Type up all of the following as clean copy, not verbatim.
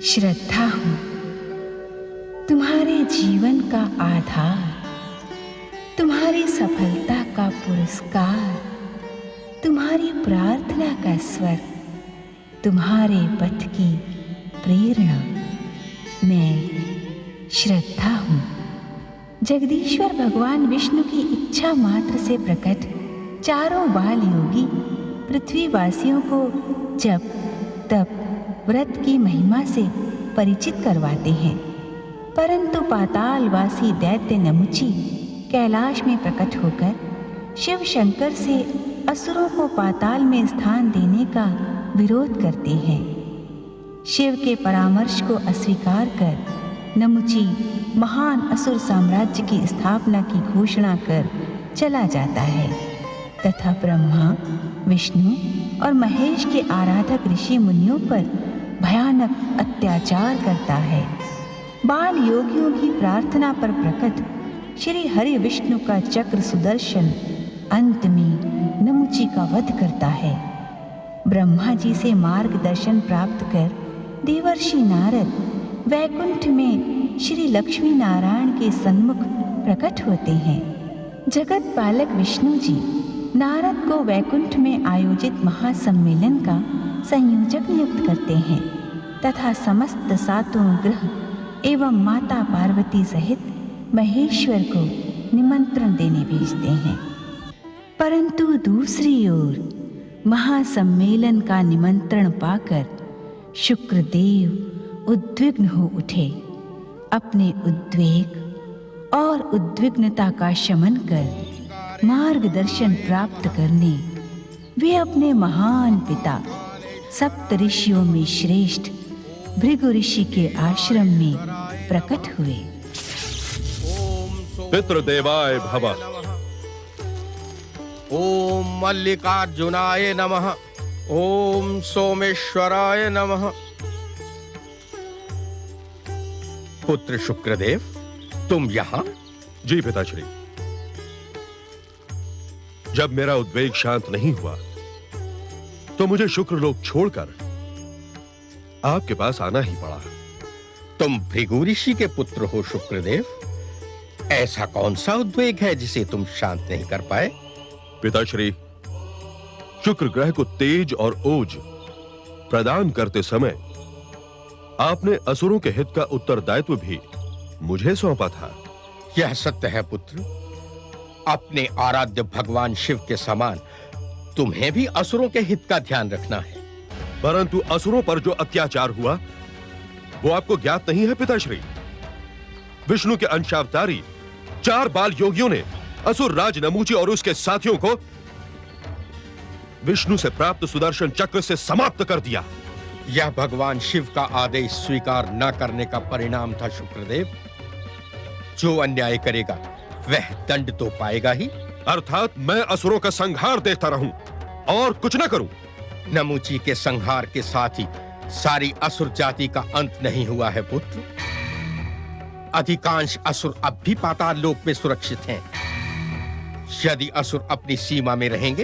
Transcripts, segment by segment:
श्रद्धा हूँ, तुम्हारे जीवन का आधार, तुम्हारी सफलता का पुरस्कार, तुम्हारी प्रार्थना का स्वर, तुम्हारे पथ की प्रेरणा। मैं श्रद्धा हूँ। जगदीश्वर भगवान विष्णु की इच्छा मात्र से प्रकट चारों बाल योगी पृथ्वीवासियों को जप तप व्रत की महिमा से परिचित करवाते हैं, परंतु पातालवासी दैत्य नमुची कैलाश में प्रकट होकर शिव शंकर से असुरों को पाताल में स्थान देने का विरोध करते हैं। शिव के परामर्श को अस्वीकार कर नमुची महान असुर साम्राज्य की स्थापना की घोषणा कर चला जाता है तथा ब्रह्मा, विष्णु और महेश के आराधक ऋषि मुनियों पर भयानक अत्याचार करता है। बाल योगियों की प्रार्थना पर प्रकट श्री हरि विष्णु का चक्र सुदर्शन अंत में नमुची का वध करता है। ब्रह्मा जी से मार्गदर्शन प्राप्त कर देवर्षि नारद वैकुंठ में श्री लक्ष्मी नारायण के सन्मुख प्रकट होते हैं। जगत पालक विष्णु जी नारद को वैकुंठ में आयोजित महासम्मेलन का संयोजक नियुक्त करते हैं तथा समस्त सातों ग्रह एवं माता पार्वती सहित महेश्वर को निमंत्रण देने भेजते हैं। परंतु दूसरी ओर महासम्मेलन का निमंत्रण पाकर शुक्रदेव उद्विग्न हो उठे। अपने उद्वेग और उद्विग्नता का शमन कर मार्गदर्शन प्राप्त करने वे अपने महान पिता सप्त ऋषियों में श्रेष्ठ भृगु ऋषि के आश्रम में प्रकट हुए। पितृदेवाय भवः। ओम मल्लिकार्जुनाय नमः। ओम सोमेश्वराय नमः। पुत्र शुक्रदेव, तुम यहाँ? जी पिताश्री। जब मेरा उद्वेग शांत नहीं हुआ तो मुझे शुक्रलोक छोड़कर आपके पास आना ही पड़ा। तुम भृगु ऋषि के पुत्र हो शुक्रदेव। ऐसा कौन सा उद्वेग है जिसे तुम शांत नहीं कर पाए? पिताश्री, शुक्र ग्रह को तेज और ओज प्रदान करते समय आपने असुरों के हित का उत्तरदायित्व भी मुझे सौंपा था। यह सत्य है पुत्र। अपने आराध्य भगवान शिव के समान तुम्हें भी असुरों के हित का ध्यान रखना है। परंतु असुरों पर जो अत्याचार हुआ वो आपको ज्ञात नहीं है पिताश्री। विष्णु के अंशावतारी 4 बाल योगियों ने असुर राज नमुची और उसके साथियों को विष्णु से प्राप्त सुदर्शन चक्र से समाप्त कर दिया। यह भगवान शिव का आदेश स्वीकार न करने का परिणाम था शुक्रदेव। जो अन्याय करेगा वह दंड तो पाएगा ही। अर्थात मैं असुरों का संहार देखता रहूं और कुछ न करूं। नमुची के संहार के साथ ही सारी असुर जाति का अंत नहीं हुआ है पुत्र। अधिकांश असुर अब भी पाताल लोक में सुरक्षित हैं। यदि असुर अपनी सीमा में रहेंगे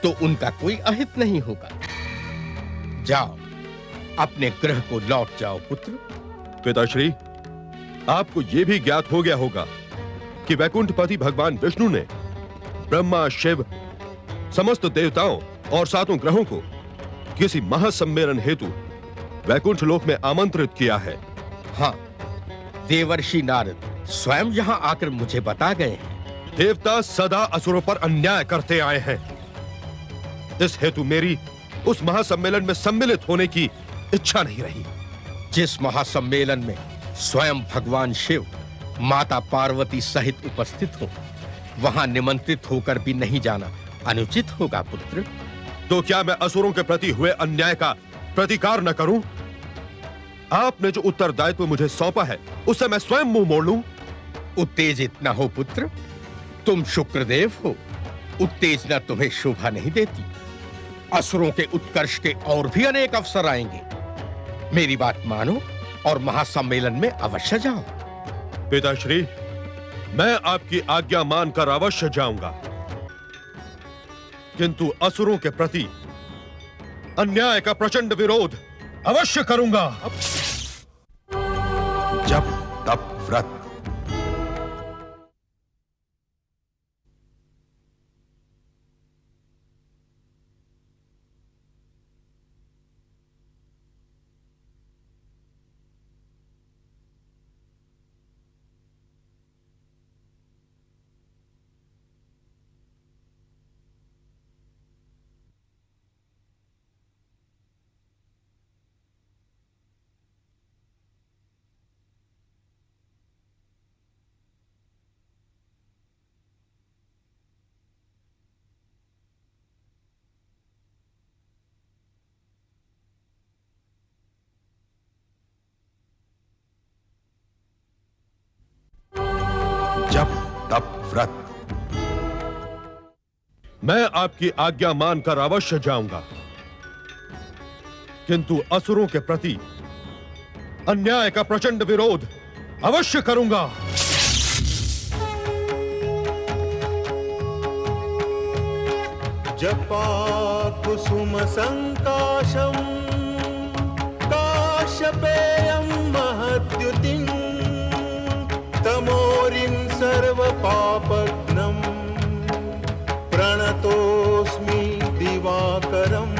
तो उनका कोई अहित नहीं होगा। जाओ, अपने ग्रह को लौट जाओ पुत्र। पिताश्री, आपको यह भी ज्ञात हो गया होगा कि वैकुंठपति भगवान विष्णु ने ब्रह्मा, शिव, समस्त देवताओं और 7 ग्रहों को किसी महासम्मेलन हेतु वैकुंठ लोक में आमंत्रित किया है। हाँ, देवर्षि नारद स्वयं यहाँ आकर मुझे बता गए हैं। देवता सदा असुरों पर अन्याय करते आए हैं। इस हेतु मेरी उस महासम्मेलन में सम्मिलित होने की इच्छा नहीं रही। जिस महासम्मेलन में स्वयं भगवान शिव माता पार्वती सहित उपस्थित हो, वहां निमंत्रित होकर भी नहीं जाना अनुचित होगा पुत्र। तो क्या मैं असुरों के प्रति हुए अन्याय का प्रतिकार न करूं? आपने जो उत्तरदायित्व मुझे सौंपा है उससे मैं स्वयं मुंह मोड़ लूं? उत्तेजित न हो पुत्र। तुम शुक्रदेव हो। उत्तेजना तुम्हें शोभा नहीं देती। असुरों के उत्कर्ष के और भी अनेक अवसर आएंगे। मेरी बात मानो और महासम्मेलन में अवश्य जाओ। पिताश्री, मैं आपकी आज्ञा मानकर अवश्य जाऊंगा, किंतु असुरों के प्रति अन्याय का प्रचंड विरोध अवश्य करूंगा। जप तप व्रत। जप तप व्रत। मैं आपकी आज्ञा मानकर अवश्य जाऊंगा, किंतु असुरों के प्रति अन्याय का प्रचंड विरोध अवश्य करूंगा। जपा कुसुम संकाशम काश्यपेयं महद्युतिं तमोरिं सर्वपापघ्नं प्रणतोऽस्मि दिवाकरम्।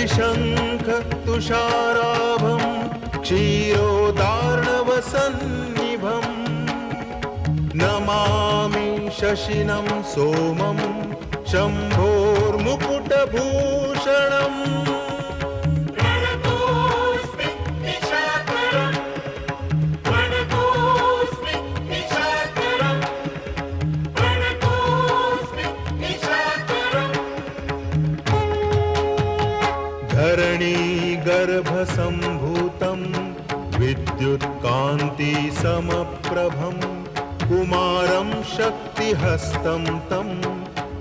शंख तुषाराभं क्षीरोदार्णवसन्निभं नमामि शशिनं सोमं शम्भोर्मुकुटभूषणम्। धरणी गर्भसम्भूतं विद्युत्कान्ति समप्रभं कुमारं शक्तिहस्तं तं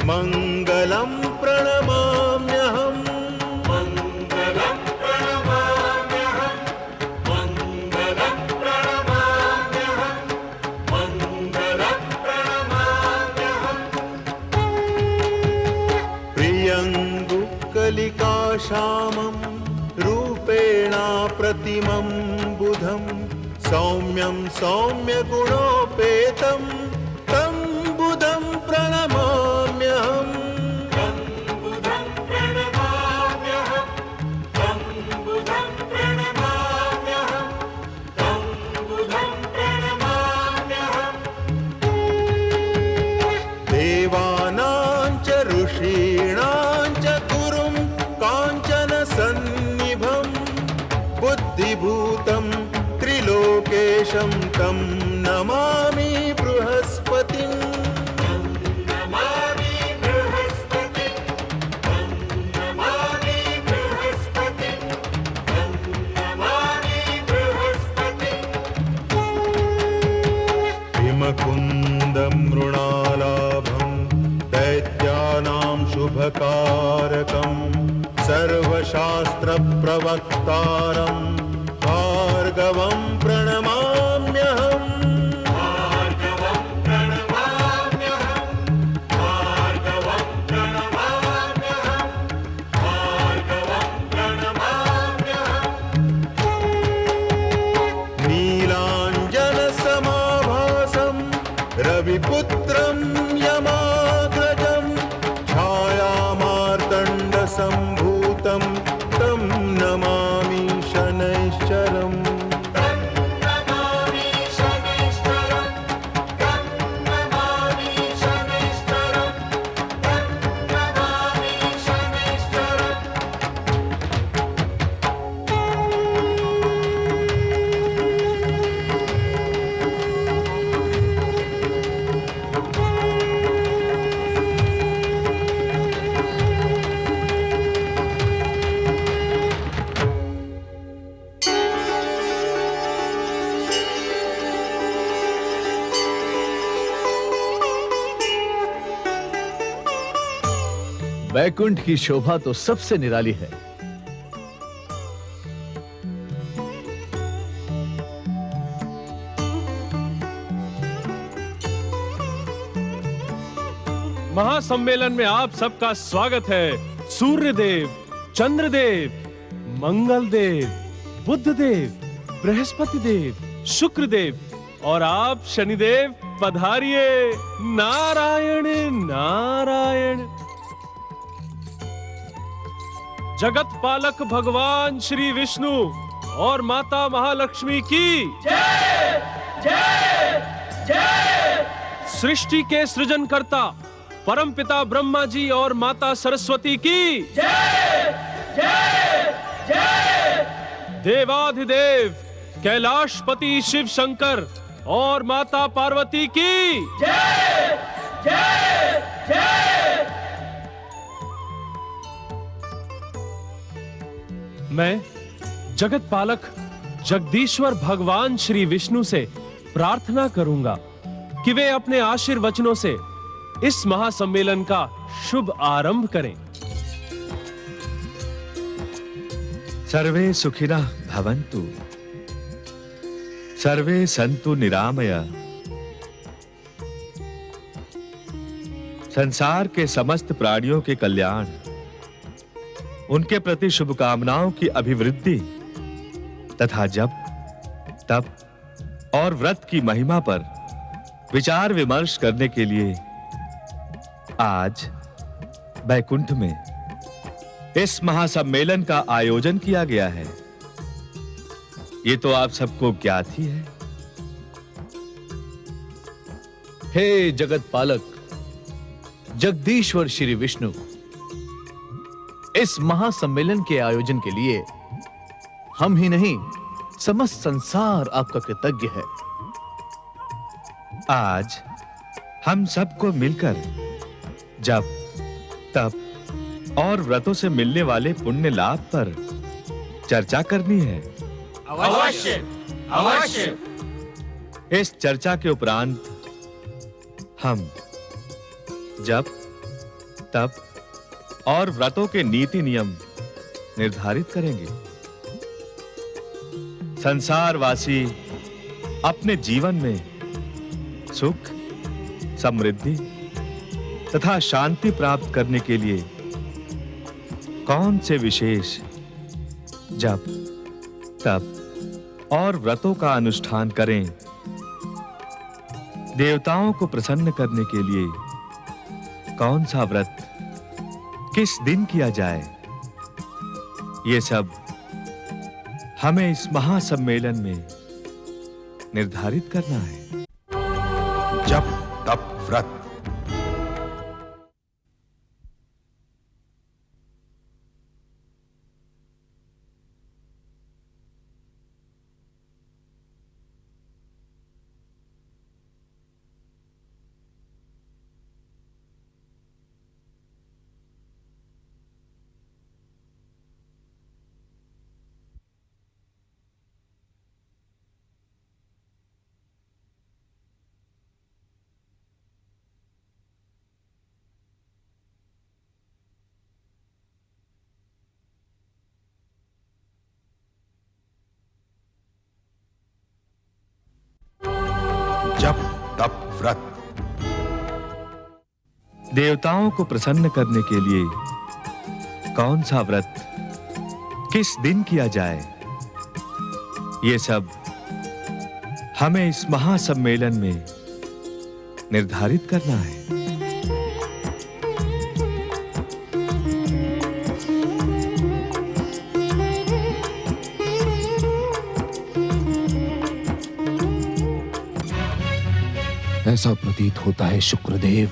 मङ्गलं प्रणमाम्यहम्। मङ्गलं प्रणमाम्यहम्, मङ्गलं प्रणमाम्यहम्, मङ्गलं प्रणमाम्यहम्। प्रियङ्गुकलिकाश्यामं रूपेणा प्रतिमं बुधं सौम्यं सौम्यगुणोपेतं तं बुधं प्रणमाम्यहम्। तं बुधं प्रणमाम्यहम्, तं बुधं प्रणमाम्यहम्, तं बुधं प्रणमाम्यहम्। देवानां च ऋषीणां च गुरुं काञ्चन सन्निभं बुद्धिभूतं त्रिलोकेशं तं नमामि बृहस्पतिं। नमामि बृहस्पतिं, नमामि बृहस्पतिं, नमामि बृहस्पतिं। हिमकुन्दं मृणालाभं दैत्यानां शुभकारकं सर्वशास्त्रप्रवक्तारं भार्गवं प्रणमाम्यहम्। भार्गवं प्रणमाम्यहम्, भार्गवं प्रणमाम्यहम्, भार्गवं प्रणमाम्यहम्। नीलाञ्जनसमाभासं रविपुत्रं यमाग्रजं छायामार्तण्डसम्भूतं तं नमामि शनैश्चरम्। तं नमामि शनैश्चरम्, तं नमामि शनैश्चरम्, तं नमामि शनैश्चरम्। वैकुंठ की शोभा तो सबसे निराली है। महासम्मेलन में आप सबका स्वागत है। सूर्यदेव, चंद्रदेव, मंगलदेव, बुधदेव, बृहस्पति देव, शुक्रदेव और आप शनिदेव पधारिए। नारायण नारायण। जगत पालक भगवान श्री विष्णु और माता महालक्ष्मी की जय जय जय। सृष्टि के सृजनकर्ता परमपिता ब्रह्मा जी और माता सरस्वती की जय जय जय। देवाधिदेव कैलाशपति शिव शंकर और माता पार्वती की जय जय जय। मैं जगत पालक जगदीश्वर भगवान श्री विष्णु से प्रार्थना करूंगा कि वे अपने आशीर्वचनों से इस महासम्मेलन का शुभ आरंभ करें। सर्वे सुखिनः भवन्तु, सर्वे सन्तु निरामया। संसार के समस्त प्राणियों के कल्याण, उनके प्रति शुभकामनाओं की अभिवृद्धि तथा जप, तप और व्रत की महिमा पर विचार विमर्श करने के लिए आज बैकुंठ में इस महासम्मेलन का आयोजन किया गया है। ये तो आप सबको ज्ञात ही है। हे जगत पालक जगदीश्वर श्री विष्णु, इस महासम्मेलन के आयोजन के लिए हम ही नहीं समस्त संसार आपका कृतज्ञ है। आज हम सबको मिलकर जप, तप और व्रतों से मिलने वाले पुण्य लाभ पर चर्चा करनी है। अवश्य अवश्य। इस चर्चा के उपरांत हम जप, तप और व्रतों के नीति नियम निर्धारित करेंगे। संसारवासी अपने जीवन में सुख, समृद्धि तथा शांति प्राप्त करने के लिए कौन से विशेष जप, तप और व्रतों का अनुष्ठान करें, देवताओं को प्रसन्न करने के लिए कौन सा व्रत किस दिन किया जाए, ये सब हमें इस महासम्मेलन में निर्धारित करना है। जप, तप, व्रत। जप, तप, व्रत। देवताओं को प्रसन्न करने के लिए कौन सा व्रत किस दिन किया जाए, ये सब हमें इस महासम्मेलन में निर्धारित करना है। ऐसा प्रतीत होता है शुक्रदेव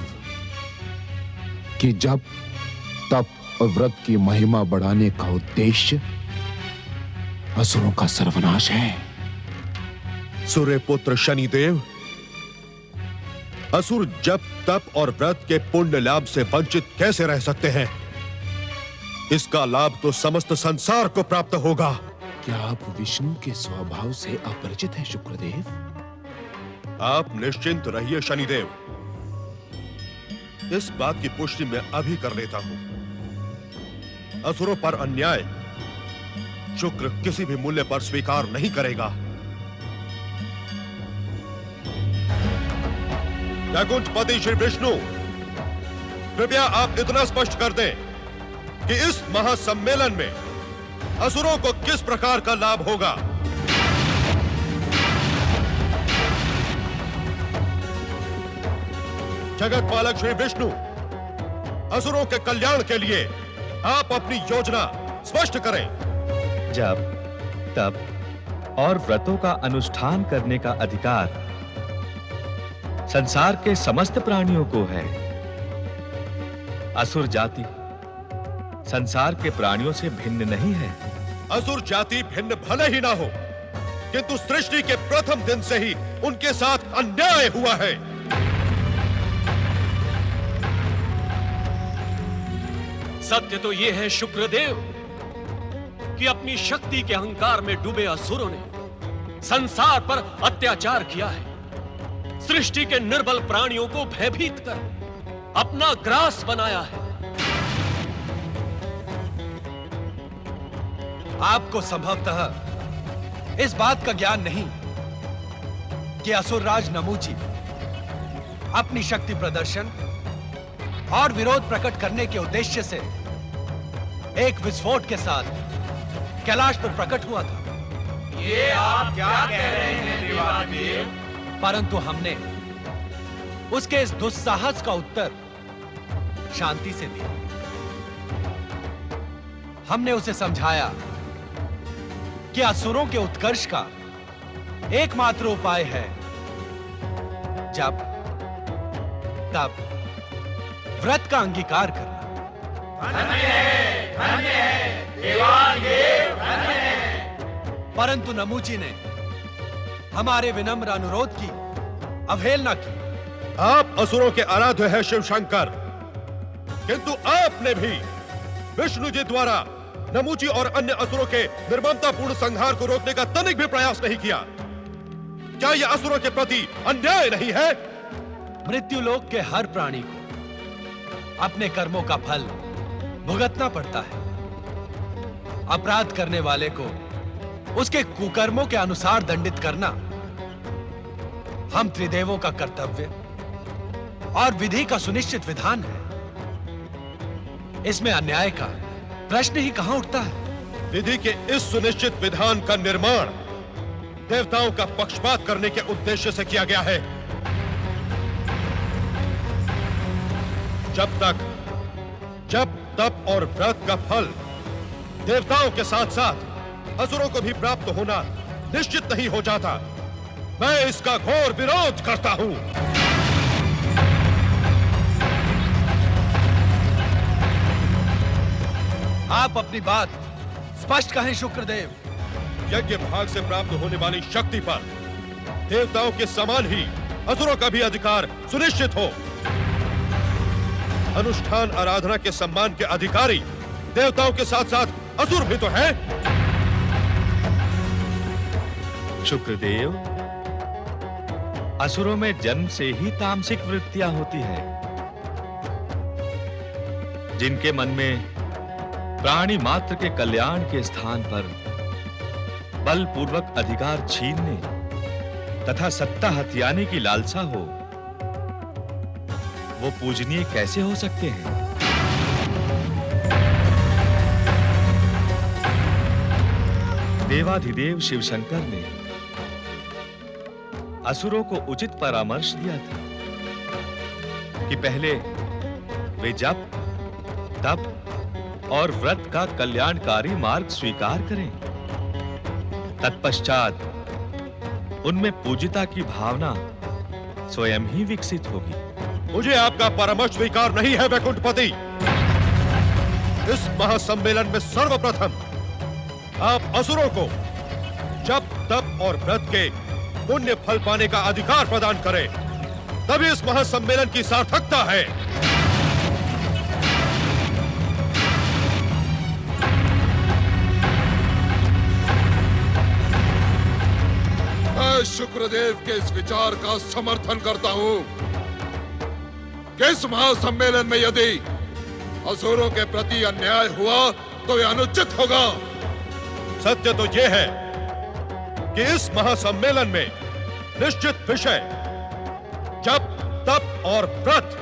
कि जप, तप और व्रत की महिमा बढ़ाने का उद्देश्य असुरों का सर्वनाश है। सूर्य पुत्र शनिदेव, असुर जप, तप और व्रत के पुण्य लाभ से वंचित कैसे रह सकते हैं? इसका लाभ तो समस्त संसार को प्राप्त होगा। क्या आप विष्णु के स्वभाव से अपरिचित हैं शुक्रदेव? आप निश्चिंत रहिए शनिदेव, इस बात की पुष्टि मैं अभी कर लेता हूं। असुरों पर अन्याय शुक्र किसी भी मूल्य पर स्वीकार नहीं करेगा। वैकुंठपति श्री विष्णु कृपया आप इतना स्पष्ट कर दें कि इस महासम्मेलन में असुरों को किस प्रकार का लाभ होगा। जगत पालक श्री विष्णु, असुरों के कल्याण के लिए आप अपनी योजना स्पष्ट करें। जब तप और व्रतों का अनुष्ठान करने का अधिकार संसार के समस्त प्राणियों को है। असुर जाति संसार के प्राणियों से भिन्न नहीं है। असुर जाति भिन्न भले ही ना हो, किंतु सृष्टि के प्रथम दिन से ही उनके साथ अन्याय हुआ है। सत्य तो यह है शुक्रदेव कि अपनी शक्ति के अहंकार में डूबे असुरों ने संसार पर अत्याचार किया है। सृष्टि के निर्बल प्राणियों को भयभीत कर अपना ग्रास बनाया है। आपको संभवतः इस बात का ज्ञान नहीं कि असुरराज नमूची अपनी शक्ति प्रदर्शन और विरोध प्रकट करने के उद्देश्य से एक विस्फोट के साथ कैलाश पर प्रकट हुआ था। ये आप क्या कह रहे हैं देवादेव? परंतु हमने उसके इस दुस्साहस का उत्तर शांति से दिया। हमने उसे समझाया कि असुरों के उत्कर्ष का एकमात्र उपाय है जब तब व्रत का अंगीकार करना। धन्य है देवादेव, धन्य है। परंतु नमूची ने हमारे विनम्र अनुरोध की अवहेलना की। आप असुरों के आराध्य है शिव शंकर, किंतु आपने भी विष्णु जी द्वारा नमूची और अन्य असुरों के निर्ममतापूर्ण संहार को रोकने का तनिक भी प्रयास नहीं किया। क्या यह असुरों के प्रति अन्याय नहीं है? मृत्युलोक के हर प्राणी को अपने कर्मों का फल भुगतना पड़ता है। अपराध करने वाले को उसके कुकर्मों के अनुसार दंडित करना हम त्रिदेवों का कर्तव्य और विधि का सुनिश्चित विधान है। इसमें अन्याय का प्रश्न ही कहां उठता है। विधि के इस सुनिश्चित विधान का निर्माण देवताओं का पक्षपात करने के उद्देश्य से किया गया है। जब तप और व्रत का फल देवताओं के साथ साथ असुरों को भी प्राप्त होना निश्चित नहीं हो जाता, मैं इसका घोर विरोध करता हूं। आप अपनी बात स्पष्ट कहें शुक्रदेव। यज्ञ भाग से प्राप्त होने वाली शक्ति पर देवताओं के समान ही असुरों का भी अधिकार सुनिश्चित हो। अनुष्ठान आराधना के सम्मान के अधिकारी देवताओं के साथ साथ असुर भी तो हैं। शुक्रदेव, असुरों में जन्म से ही तामसिक वृत्तियां होती है, जिनके मन में प्राणी मात्र के कल्याण के स्थान पर बलपूर्वक अधिकार छीनने तथा सत्ता हथियाने की लालसा हो, वो पूजनीय कैसे हो सकते हैं? देवाधिदेव शिवशंकर ने असुरों को उचित परामर्श दिया था कि पहले वे जप, तप और व्रत का कल्याणकारी मार्ग स्वीकार करें। तत्पश्चात उनमें पूजिता की भावना स्वयं ही विकसित होगी। मुझे आपका परामर्श स्वीकार नहीं है वैकुंठपति। इस महासम्मेलन में सर्वप्रथम आप असुरों को जप, तप और व्रत के पुण्य फल पाने का अधिकार प्रदान करें, तभी इस महासम्मेलन की सार्थकता है। मैं शुक्रदेव के इस विचार का समर्थन करता हूं कि इस महासम्मेलन में यदि असुरों के प्रति अन्याय हुआ तो यह अनुचित होगा। सत्य तो यह है कि इस महासम्मेलन में निश्चित विषय जप, तप और व्रत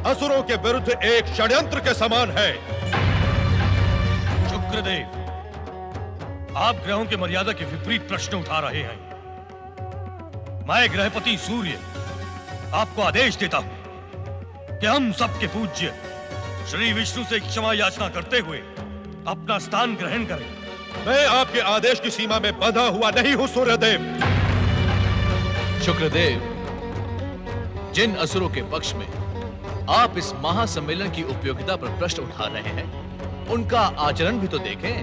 असुरों के विरुद्ध एक षड्यंत्र के समान है। शुक्रदेव, आप ग्रहों की मर्यादा के विपरीत प्रश्न उठा रहे हैं। मैं ग्रहपति सूर्य आपको आदेश देता हूं कि हम सबके पूज्य श्री विष्णु से क्षमा याचना करते हुए अपना स्थान ग्रहण करें। मैं आपके आदेश की सीमा में बंधा हुआ नहीं हूं सूर्यदेव। शुक्रदेव, जिन असुरों के पक्ष में आप इस महासम्मेलन की उपयोगिता पर प्रश्न उठा रहे हैं, उनका आचरण भी तो देखें।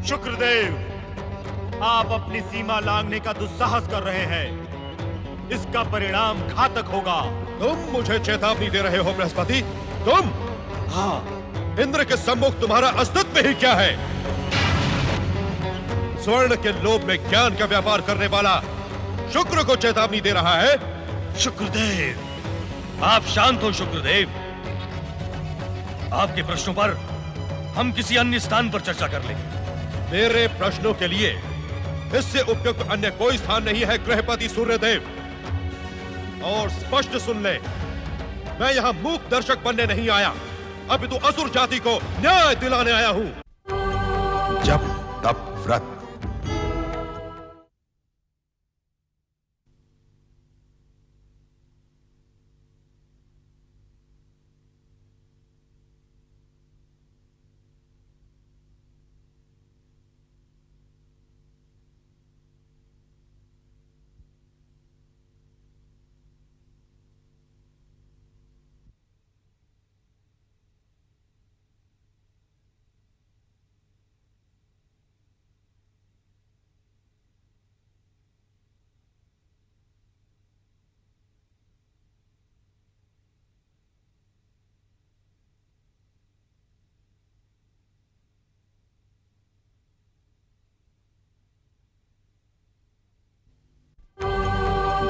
शुक्रदेव, आप अपनी सीमा लांघने का दुस्साहस कर रहे हैं। इसका परिणाम घातक होगा। तुम मुझे चेतावनी दे रहे हो बृहस्पति? तुम? हाँ, इंद्र के सम्मुख तुम्हारा अस्तित्व ही क्या है? स्वर्ण के लोभ में ज्ञान का व्यापार करने वाला शुक्र को चेतावनी दे रहा है। शुक्रदेव, आप शांत हो शुक्रदेव। आपके प्रश्नों पर हम किसी अन्य स्थान पर चर्चा कर लेंगे। मेरे प्रश्नों के लिए इससे उपयुक्त अन्य कोई स्थान नहीं है गृहपति सूर्यदेव। और स्पष्ट सुन ले, मैं यहाँ मूक दर्शक बनने नहीं आया, अपितु असुर जाति को न्याय दिलाने आया हूँ। जप तप व्रत,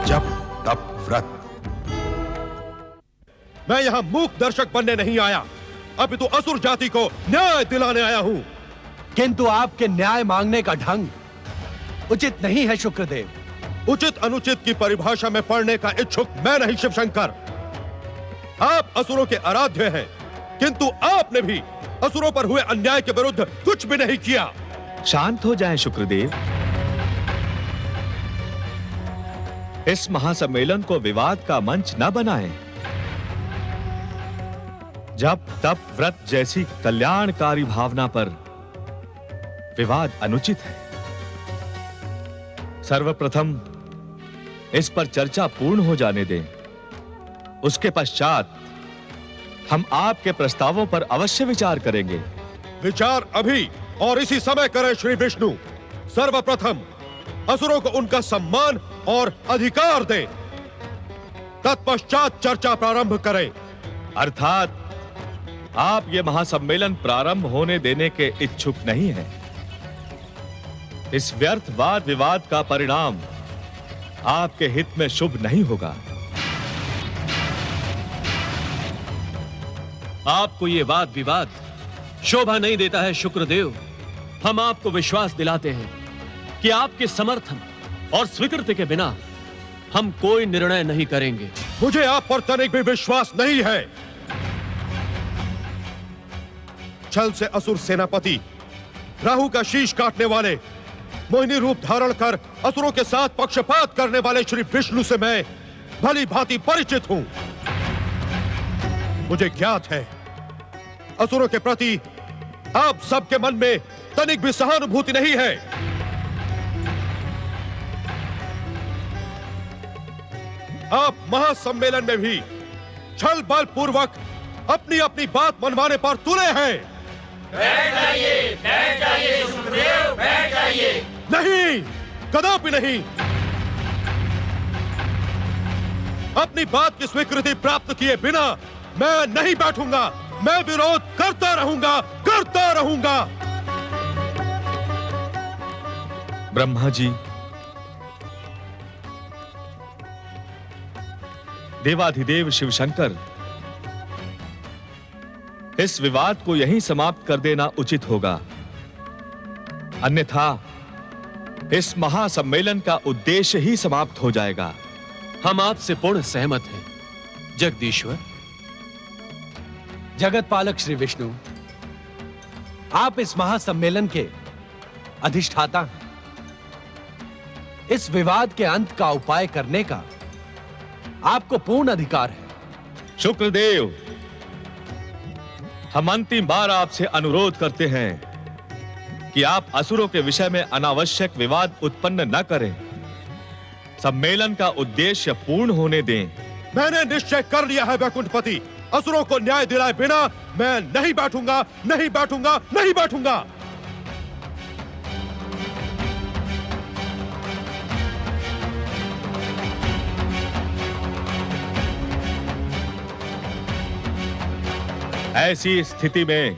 जप तप व्रत। मैं यहाँ मूक दर्शक बनने नहीं आया, अपितु असुर जाति को न्याय दिलाने आया हूँ। किंतु आपके न्याय मांगने का ढंग उचित नहीं है शुक्रदेव। उचित अनुचित की परिभाषा में पढ़ने का इच्छुक मैं नहीं शिवशंकर। आप असुरों के आराध्य हैं, किंतु आपने भी असुरों पर हुए अन्याय के विरुद्ध कुछ भी नहीं किया। शांत हो जाएं शुक्रदेव। इस महासम्मेलन को विवाद का मंच न बनाएं। जप तप व्रत जैसी कल्याणकारी भावना पर विवाद अनुचित है। सर्वप्रथम इस पर चर्चा पूर्ण हो जाने दें। उसके पश्चात हम आपके प्रस्तावों पर अवश्य विचार करेंगे। विचार अभी और इसी समय करें श्री विष्णु। सर्वप्रथम असुरों को उनका सम्मान और अधिकार दें, तत्पश्चात चर्चा प्रारंभ करें। अर्थात आप ये महासम्मेलन प्रारंभ होने देने के इच्छुक नहीं हैं। इस व्यर्थ वाद विवाद का परिणाम आपके हित में शुभ नहीं होगा। आपको ये वाद विवाद शोभा नहीं देता है शुक्रदेव। हम आपको विश्वास दिलाते हैं कि आपके समर्थन और स्वीकृति के बिना हम कोई निर्णय नहीं करेंगे। मुझे आप पर तनिक भी विश्वास नहीं है। छल से असुर सेनापति, राहु का शीश काटने वाले, मोहिनी रूप धारण कर असुरों के साथ पक्षपात करने वाले श्री विष्णु से मैं भली भांति परिचित हूं। मुझे ज्ञात है असुरों के प्रति आप सबके मन में तनिक भी सहानुभूति नहीं है। आप महासम्मेलन में भी छल बल पूर्वक अपनी अपनी बात मनवाने पर तुले हैं। बैठ जाइए शुक्रदेव, बैठ जाइए। नहीं, कदापि नहीं। अपनी बात की स्वीकृति प्राप्त किए बिना मैं नहीं बैठूंगा। मैं विरोध करता रहूंगा, करता रहूंगा। ब्रह्मा जी, देवाधिदेव शिवशंकर, इस विवाद को यहीं समाप्त कर देना उचित होगा। अन्यथा इस महासम्मेलन का उद्देश्य ही समाप्त हो जाएगा। हम आपसे पूर्ण सहमत हैं जगदीश्वर। जगत पालक श्री विष्णु, आप इस महासम्मेलन के अधिष्ठाता हैं। इस विवाद के अंत का उपाय करने का आपको पूर्ण अधिकार है। शुक्रदेव, हम अंतिम बार आपसे अनुरोध करते हैं कि आप असुरों के विषय में अनावश्यक विवाद उत्पन्न न करें। सम्मेलन का उद्देश्य पूर्ण होने दें। मैंने निश्चय कर लिया है वैकुंठपति, असुरों को न्याय दिलाए बिना मैं नहीं बैठूंगा, नहीं बैठूंगा, नहीं बैठूंगा। ऐसी स्थिति में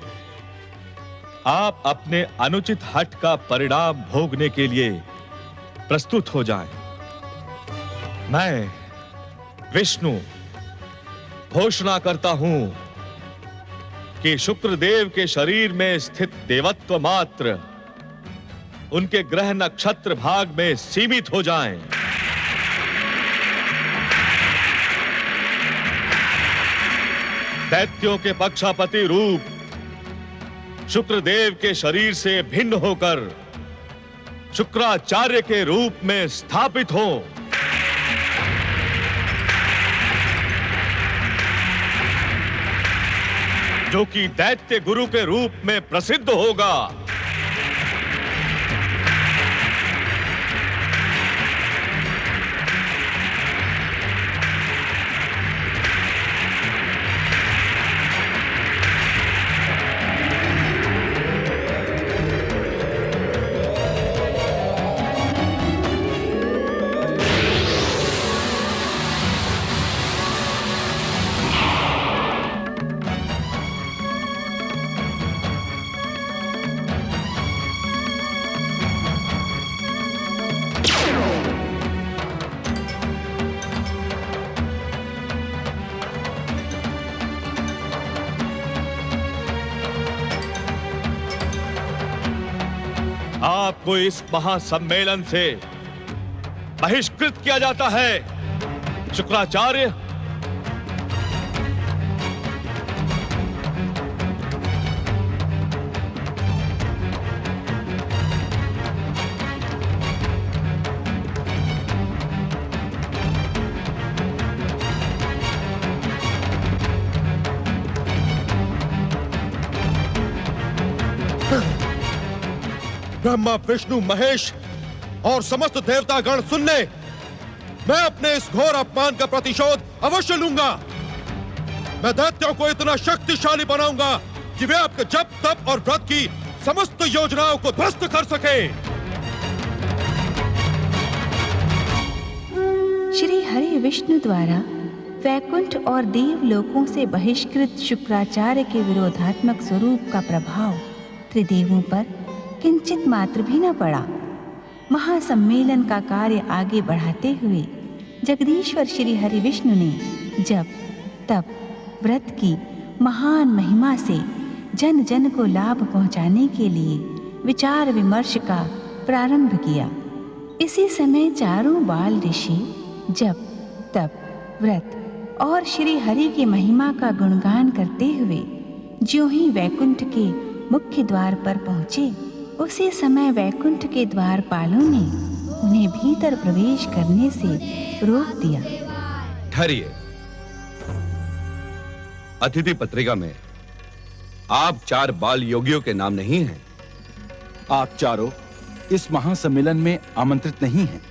आप अपने अनुचित हठ का परिणाम भोगने के लिए प्रस्तुत हो जाएं। मैं विष्णु घोषणा करता हूं कि शुक्रदेव के शरीर में स्थित देवत्व मात्र उनके ग्रह नक्षत्र भाग में सीमित हो जाएं। दैत्यों के पक्षापति रूप शुक्रदेव के शरीर से भिन्न होकर शुक्राचार्य के रूप में स्थापित हो। जो कि दैत्य गुरु के रूप में प्रसिद्ध होगा। आपको इस महासम्मेलन से बहिष्कृत किया जाता है। शुक्राचार्य, ब्रह्मा, विष्णु, महेश और समस्त देवतागण सुन ले। मैं अपने इस घोर अपमान का प्रतिशोध अवश्य लूंगा। मैं दैत्यों को इतना शक्तिशाली बनाऊंगा कि वे आपके जप, तप और व्रत की समस्त योजनाओं को ध्वस्त कर सके। श्री हरि विष्णु द्वारा वैकुंठ और देवलोकों से बहिष्कृत शुक्राचार्य के विरोधात्मक स्वरूप का प्रभाव त्रिदेवों पर किंचित मात्र भी न पड़ा। महासम्मेलन का कार्य आगे बढ़ाते हुए जगदीश्वर श्री हरि विष्णु ने जप, तप, व्रत की महान महिमा से जन जन को लाभ पहुंचाने के लिए विचार विमर्श का प्रारंभ किया। इसी समय चारों बाल ऋषि जप, तप, व्रत और श्री हरि की महिमा का गुणगान करते हुए ज्यों ही वैकुंठ के मुख्य द्वार पर पहुंचे, उसी समय वैकुंठ के द्वारपालों ने उन्हें भीतर प्रवेश करने से रोक दिया। ठहरिए। अतिथि पत्रिका में आप 4 बाल योगियों के नाम नहीं हैं। आप चारों इस महासम्मेलन में आमंत्रित नहीं हैं।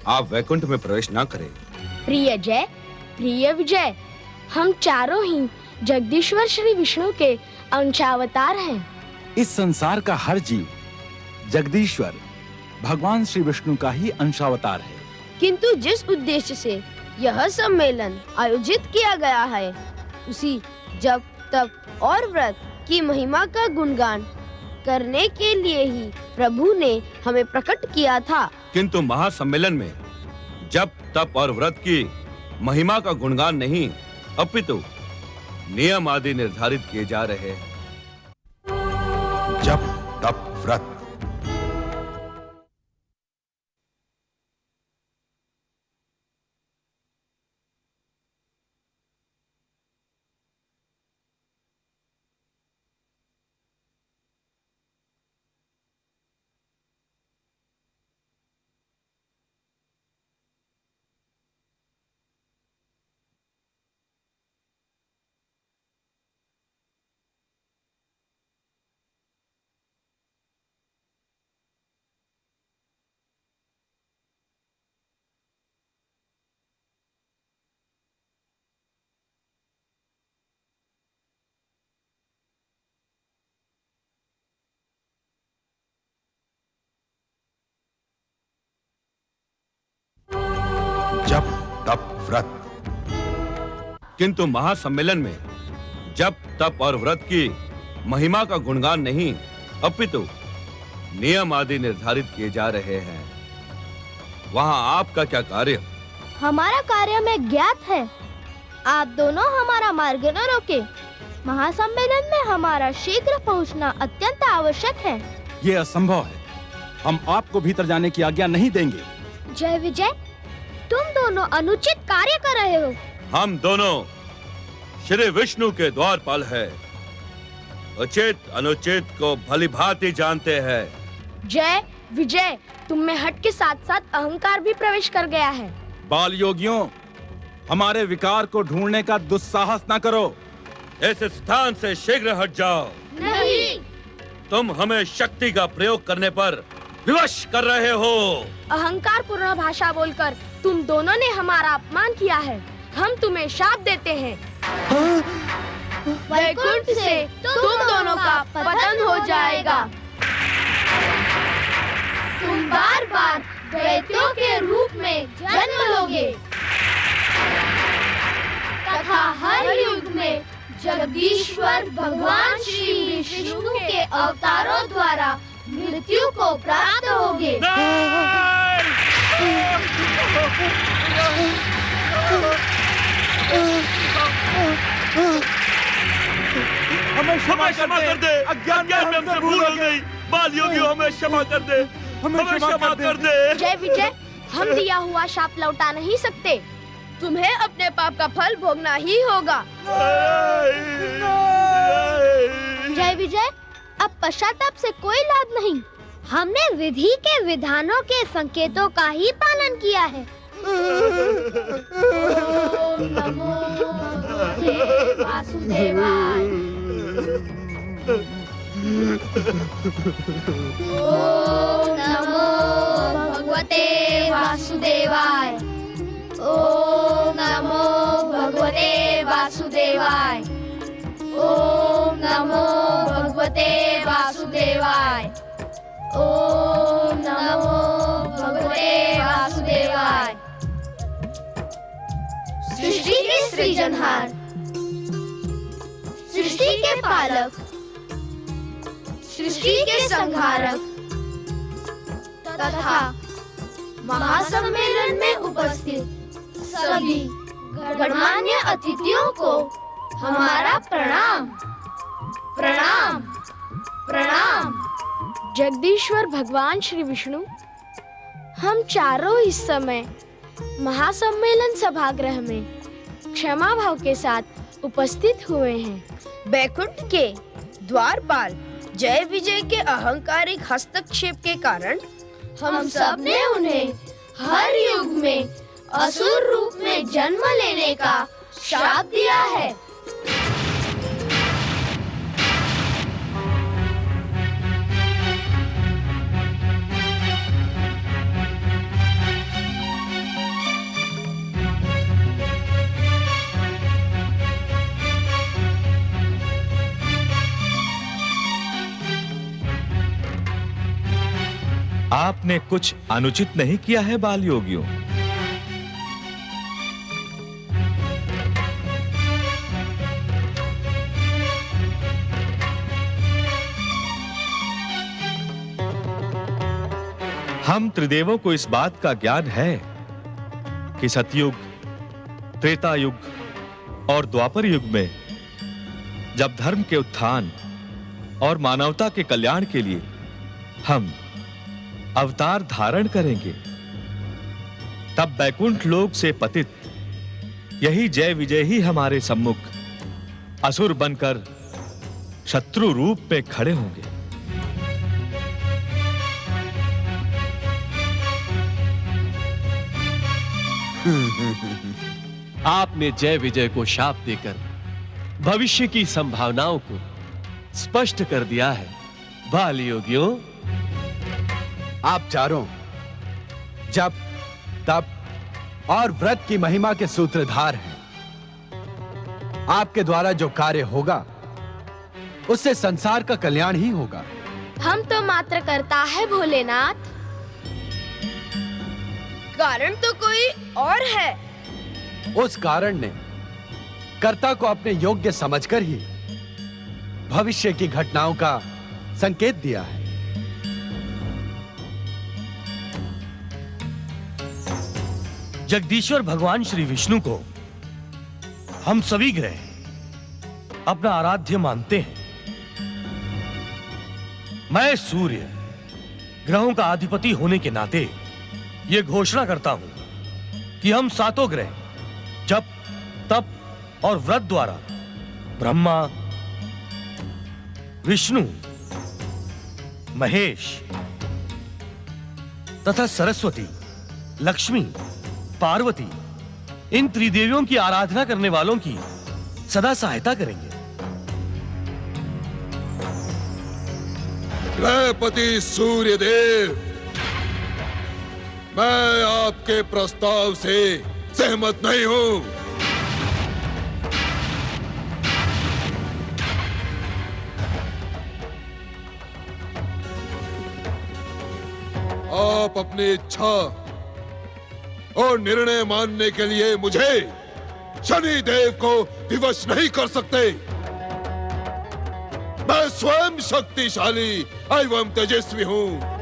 आप वैकुंठ में प्रवेश ना करें। प्रिय जय, प्रिय विजय, हम चारों ही जगदीश्वर श्री विष्णु के अंशावतार हैं। इस संसार का हर जीव जगदीश्वर भगवान श्री विष्णु का ही अंशावतार है। किंतु जिस उद्देश्य से यह सम्मेलन आयोजित किया गया है, उसी जप, तप और व्रत की महिमा का गुणगान करने के लिए ही प्रभु ने हमें प्रकट किया था। किंतु महासम्मेलन में जप, तप और व्रत की महिमा का गुणगान नहीं, अपितु नियम आदि निर्धारित किए जा रहे हैं। जप, तप, व्रत। जप तप व्रत। किंतु महासम्मेलन में जप तप और व्रत की महिमा का गुणगान नहीं, अपितु नियम आदि निर्धारित किए जा रहे हैं। वहां आपका क्या कार्य? हमारा कार्य हमें ज्ञात है। आप दोनों हमारा मार्ग न रोके। महासम्मेलन में हमारा शीघ्र पहुंचना अत्यंत आवश्यक है। ये असंभव है। हम आपको भीतर जाने की आज्ञा नहीं देंगे। जय विजय, तुम दोनों अनुचित कार्य कर रहे हो। हम दोनों श्री विष्णु के द्वारपाल हैं। उचित अनुचित को भलीभांति जानते हैं। जय विजय, तुम में हट के साथ साथ अहंकार भी प्रवेश कर गया है। बाल योगियों, हमारे विकार को ढूंढने का दुस्साहस न करो। इस स्थान से शीघ्र हट जाओ। नहीं। तुम हमें शक्ति का प्रयोग करने पर विवश कर रहे हो। अहंकार पूर्ण भाषा बोलकर तुम दोनों ने हमारा अपमान किया है। हम तुम्हें शाप देते हैं। वैकुंठ से तुम दोनों का पतन हो जाएगा। तुम बार बार दैत्यों के रूप में जन्म लोगे तथा हर युग में जगदीश्वर भगवान श्री विष्णु के अवतारों द्वारा मृत्यु को प्राप्त होगे। हमें क्षमा कर दे। अज्ञान में हमसे भूल हो गई। बाल योगियों, हमें क्षमा कर दे। हमें क्षमा कर दे। जय विजय, हम दिया हुआ शाप लौटा नहीं सकते। तुम्हें अपने पाप का फल भोगना ही होगा। जय विजय, अब पश्चाताप से कोई लाभ नहीं। हमने विधि के विधानों के संकेतों का ही पालन किया है। ओम नमो वासुदेवाय। ओम नमो भगवते वासुदेवाय। ओम नमो भगवते वासुदेवाय। ओम नमो भगवते वासुदेवाय। ओम नमो भगवते वासुदेवाय। सृष्टि के सृजनहार, सृष्टि के पालक, सृष्टि के संहारक तथा महासम्मेलन में उपस्थित सभी गणमान्य अतिथियों को हमारा प्रणाम प्रणाम प्रणाम। जगदीश्वर भगवान श्री विष्णु, हम चारों इस समय महासम्मेलन सभागृह में क्षमा भाव के साथ उपस्थित हुए हैं। बैकुंठ के द्वारपाल जय विजय के अहंकारिक हस्तक्षेप के कारण हम सब ने उन्हें हर युग में असुर रूप में जन्म लेने का श्राप दिया है। आपने कुछ अनुचित नहीं किया है बाल योगियों। हम त्रिदेवों को इस बात का ज्ञान है कि सतयुग, त्रेता युग और द्वापर युग में जब धर्म के उत्थान और मानवता के कल्याण के लिए हम अवतार धारण करेंगे, तब बैकुंठ लोक से पतित यही जय विजय ही हमारे सम्मुख असुर बनकर शत्रु रूप में खड़े होंगे। आपने जय विजय को शाप देकर भविष्य की संभावनाओं को स्पष्ट कर दिया है। बाल योगियों, आप चारों जप, तप और व्रत की महिमा के सूत्रधार हैं। आपके द्वारा जो कार्य होगा उससे संसार का कल्याण ही होगा। हम तो मात्र करता है भोलेनाथ। कारण तो कोई और है। उस कारण ने कर्ता को अपने योग्य समझकर ही भविष्य की घटनाओं का संकेत दिया है। जगदीश्वर भगवान श्री विष्णु को हम सभी ग्रह अपना आराध्य मानते हैं। मैं सूर्य ग्रहों का अधिपति होने के नाते यह घोषणा करता हूं कि हम सातों ग्रह जप, तप और व्रत द्वारा ब्रह्मा, विष्णु, महेश तथा सरस्वती, लक्ष्मी, पार्वती इन त्रिदेवियों की आराधना करने वालों की सदा सहायता करेंगे। ग्रहपति सूर्यदेव, मैं आपके प्रस्ताव से सहमत नहीं हूं। आप अपनी इच्छा और निर्णय मानने के लिए मुझे शनि देव को विवश नहीं कर सकते। मैं स्वयं शक्तिशाली एवं तेजस्वी हूं।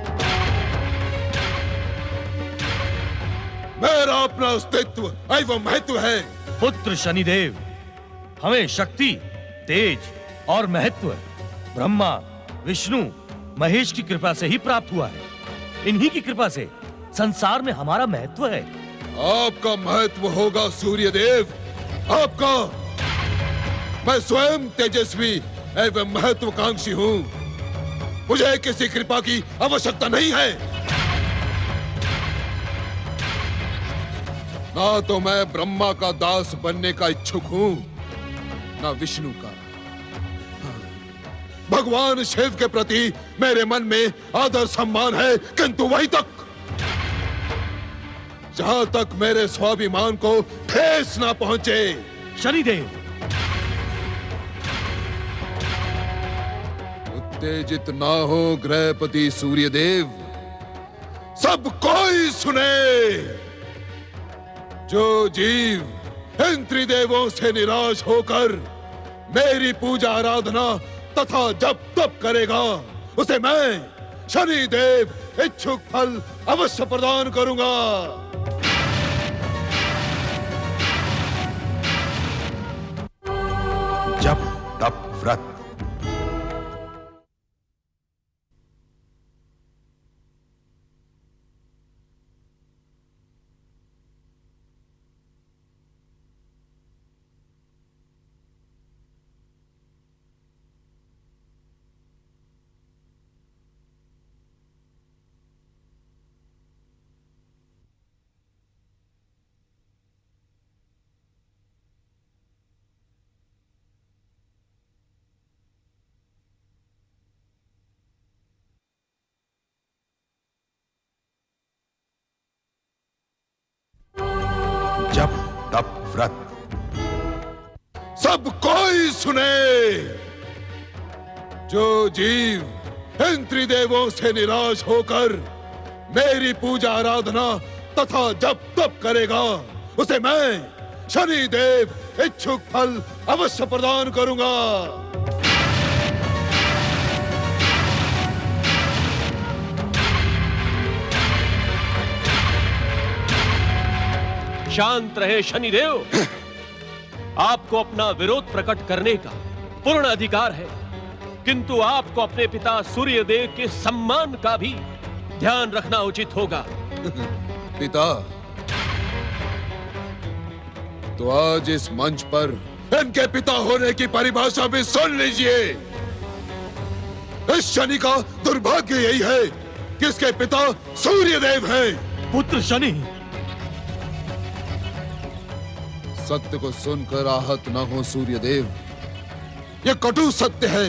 मेरा अपना अस्तित्व एवं महत्व है। पुत्र शनिदेव, हमें शक्ति, तेज और महत्व ब्रह्मा, विष्णु, महेश की कृपा से ही प्राप्त हुआ है। इन्हीं की कृपा से संसार में हमारा महत्व है। आपका महत्व होगा सूर्यदेव, आपका। मैं स्वयं तेजस्वी एवं महत्वाकांक्षी हूं। मुझे किसी कृपा की आवश्यकता नहीं है। ना तो मैं ब्रह्मा का दास बनने का इच्छुक हूं, ना विष्णु का। भगवान शिव के प्रति मेरे मन में आदर सम्मान है, किंतु वहीं तक जहां तक मेरे स्वाभिमान को ठेस ना पहुंचे। शनिदेव, उत्तेजित ना हो ग्रहपति सूर्यदेव। सब कोई सुने। जो जीव इन त्रिदेवों से निराश होकर मेरी पूजा आराधना तथा जप तप करेगा, उसे मैं शनिदेव इच्छुक फल अवश्य प्रदान करूंगा। जप तप व्रत। जप तप व्रत। सब कोई सुने। जो जीव इन त्रिदेवों से निराश होकर मेरी पूजा आराधना तथा जप तप करेगा, उसे मैं शनिदेव इच्छुक फल अवश्य प्रदान करूंगा। शांत रहे शनिदेव। आपको अपना विरोध प्रकट करने का पूर्ण अधिकार है, किंतु आपको अपने पिता सूर्यदेव के सम्मान का भी ध्यान रखना उचित होगा। पिता, तो आज इस मंच पर इनके पिता होने की परिभाषा भी सुन लीजिए। इस शनि का दुर्भाग्य यही है कि इसके पिता सूर्यदेव हैं। पुत्र शनि, सत्य को सुनकर आहत न हो सूर्यदेव। यह कटु सत्य है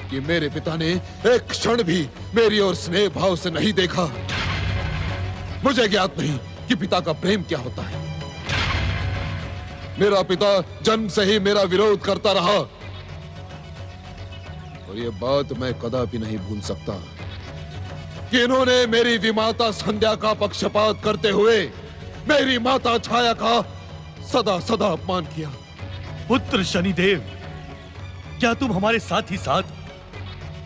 कि मेरे पिता ने एक क्षण भी मेरी ओर स्नेह भाव से नहीं देखा। मुझे ज्ञात नहीं कि पिता का प्रेम क्या होता है। मेरा पिता जन्म से ही मेरा विरोध करता रहा और यह बात मैं कदापि नहीं भूल सकता। कि इन्होंने मेरी विमाता संध्या का पक्षपात करते हुए मेरी माता छाया का सदा सदा अपमान किया। पुत्र शनिदेव, क्या तुम हमारे साथ ही साथ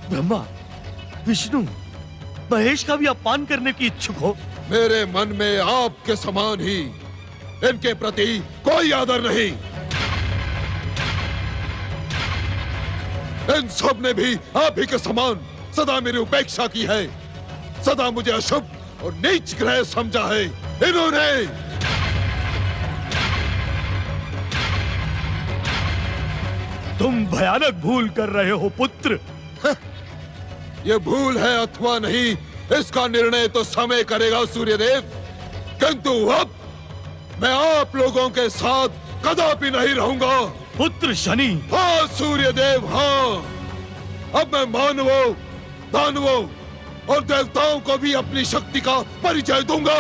ब्रह्मा, विष्णु, महेश का भी अपमान करने की इच्छुक हो? मेरे मन में आपके समान ही इनके प्रति कोई आदर नहीं। इन सब ने भी आप ही के समान सदा मेरी उपेक्षा की है, सदा मुझे अशुभ और नीच ग्रह समझा है। इन्होंने तुम भयानक भूल कर रहे हो पुत्र। ये भूल है अथवा नहीं, इसका निर्णय तो समय करेगा सूर्यदेव। किंतु अब मैं आप लोगों के साथ कदापि नहीं रहूंगा। पुत्र शनि। हाँ सूर्यदेव, हाँ। अब मैं मानवों, दानवों और देवताओं को भी अपनी शक्ति का परिचय दूंगा।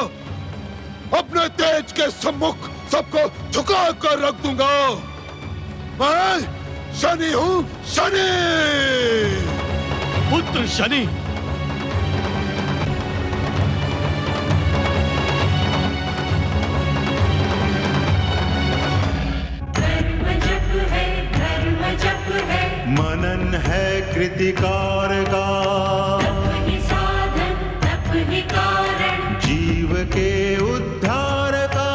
अपने तेज के सम्मुख सबको झुका कर रख दूंगा। मैं शनि हूँ, शनि। पुत्र शनि, मनन है कृतिकार का, तप ही साधन, तप ही कारण, जीव के उद्धार का।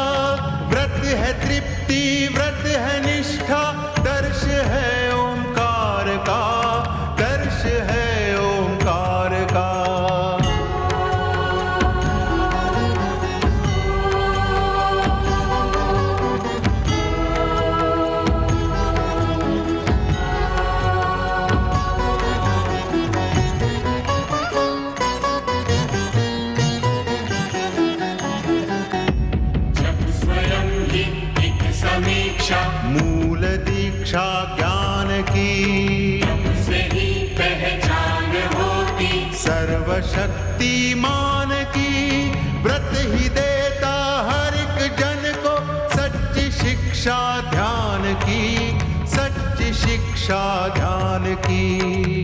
व्रत है तृप्ति, व्रत है निष्ठा, दर्श है ओंकार का, दर्श है ओंकार का। मूल दीक्षा ज्ञान की, से ही पहचान होती, सर्वशक्तिमान की। व्रत ही देता हर एक जन को सच्ची शिक्षा ध्यान की, सच्ची शिक्षा ध्यान की।